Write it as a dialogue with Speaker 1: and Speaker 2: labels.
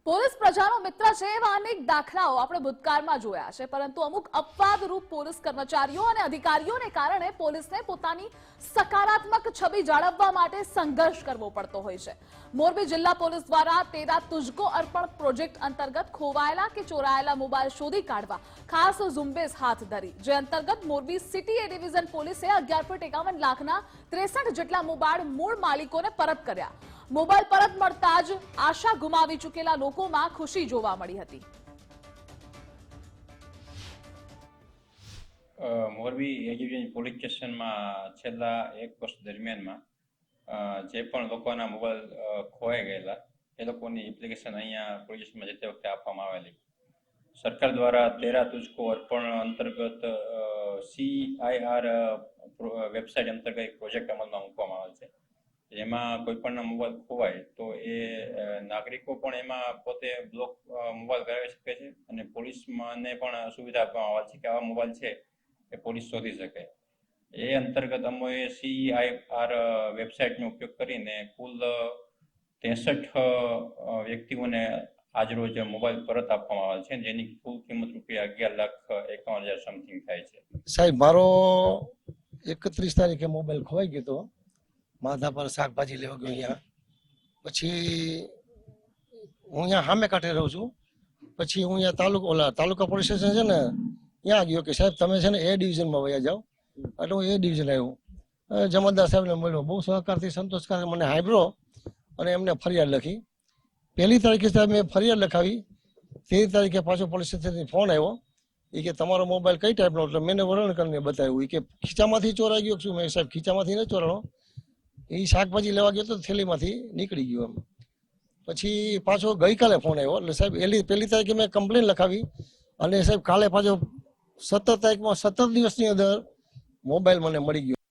Speaker 1: Police પ્રજાનો મિત્ર છે એવા અનેક દાખલાઓ આપણે ભૂતકાળમાં જોયા છે, પરંતુ અમુક અપવાદરૂપ પોલીસ કર્મચારીઓ અને અધિકારીઓને કારણે પોલીસને પોતાની સકારાત્મક છબી જાળવવા માટે સંઘર્ષ કરવો પડતો હોય છે। મોરબી જિલ્લા પોલીસ દ્વારા તેરા તુજકો અર્પણ પ્રોજેક્ટ અંતર્ગત ખોવાયેલા કે ચોરાયેલા મોબાઈલ શોધી કાઢવા ખાસ ઝુંબેશ હાથ ધરી, જે અંતર્ગત મોરબી સિટી એ ડિવિઝન પોલીસે 11.51 લાખના 63 જેટલા મોબાઈલ મૂળ માલિકોને પરત કર્યા। મોબાઈલ પરત મળતા જ આશા ગુમાવી ચૂકેલા લોકોમાં ખુશી જોવા મળી હતી।
Speaker 2: મોરબી એજીવીએન પોલીસ સ્ટેશનમાં છેલ્લા 1 વર્ષ દરમિયાનમાં જે પણ લોકોના મોબાઈલ ખોવાઈ ગયેલા એ લોકોની એપ્લિકેશન અહીંયા પોલીસ સ્ટેશનમાં જતી વખતે આપવામાં આવેલી। સરકાર દ્વારા તેરા તુજકો અર્પણ અંતર્ગત CIR વેબસાઇટ અંતર્ગત એક પ્રોજેક્ટ અમલમાં મૂકવામાં આવે છે, જેમાં કોઈ પણ મોબાઈલ ખોવાય તો એ નાગરિકો પણ એમાં પોતે બ્લોક મોબાઈલ કરાવી શકે છે અને પોલીસને પણ સુવિધા આપવામાં આવે છે કે આવા મોબાઈલ છે એ પોલીસ શોધી શકે। એ અંતર્ગત અમે CIR વેબસાઇટનો ઉપયોગ કરીને કુલ 63 વ્યક્તિઓને આજરોજ મોબાઈલ પરત આપવામાં આવે છે, જેની કુલ કિંમત રૂપિયા 11,51,000 સમથિંગ થાય છે।
Speaker 3: સાહેબ, મારો 31 તારીખે મોબાઈલ ખોવાઈ ગયો હતો। માધા પર શાકભાજી લેવા ગયો અહીંયા, પછી હું અહીંયા સામે કાંઠે રહું છું, પછી હું અહીંયા તાલુકા પોલીસ સ્ટેશન છે ને ત્યાં ગયો કે સાહેબ તમે છે ને એ ડિવિઝનમાં વયા જાઓ, એટલે હું એ ડિવિઝન આવ્યો। જમાદાર સાહેબને મળ્યો, બહુ સહકારથી સંતોષકાર મને હાંભળ્યો અને એમને ફરિયાદ લખી। 1 તારીખે સાહેબ મેં ફરિયાદ લખાવી, 13 તારીખે પાછો પોલીસ સ્ટેશનથી ફોન આવ્યો, એ કે તમારો મોબાઈલ કઈ ટાઈપનો, એટલે મેં વર્ણન કરીને બતાવ્યું, એ કે ખીચામાંથી ચોરાઈ ગયો શું? મેં સાહેબ ખીચામાંથી ન ચોરાણો, એ શાકભાજી લેવા ગયો તો થેલીમાંથી નીકળી ગયો એમ। પછી પાછો ગઈકાલે ફોન આવ્યો, એટલે સાહેબ 1 તારીખે મેં કમ્પ્લેન લખાવી અને સાહેબ કાલે પાછો 17 તારીખમાં 17 દિવસની અંદર મોબાઈલ મને મળી ગયો।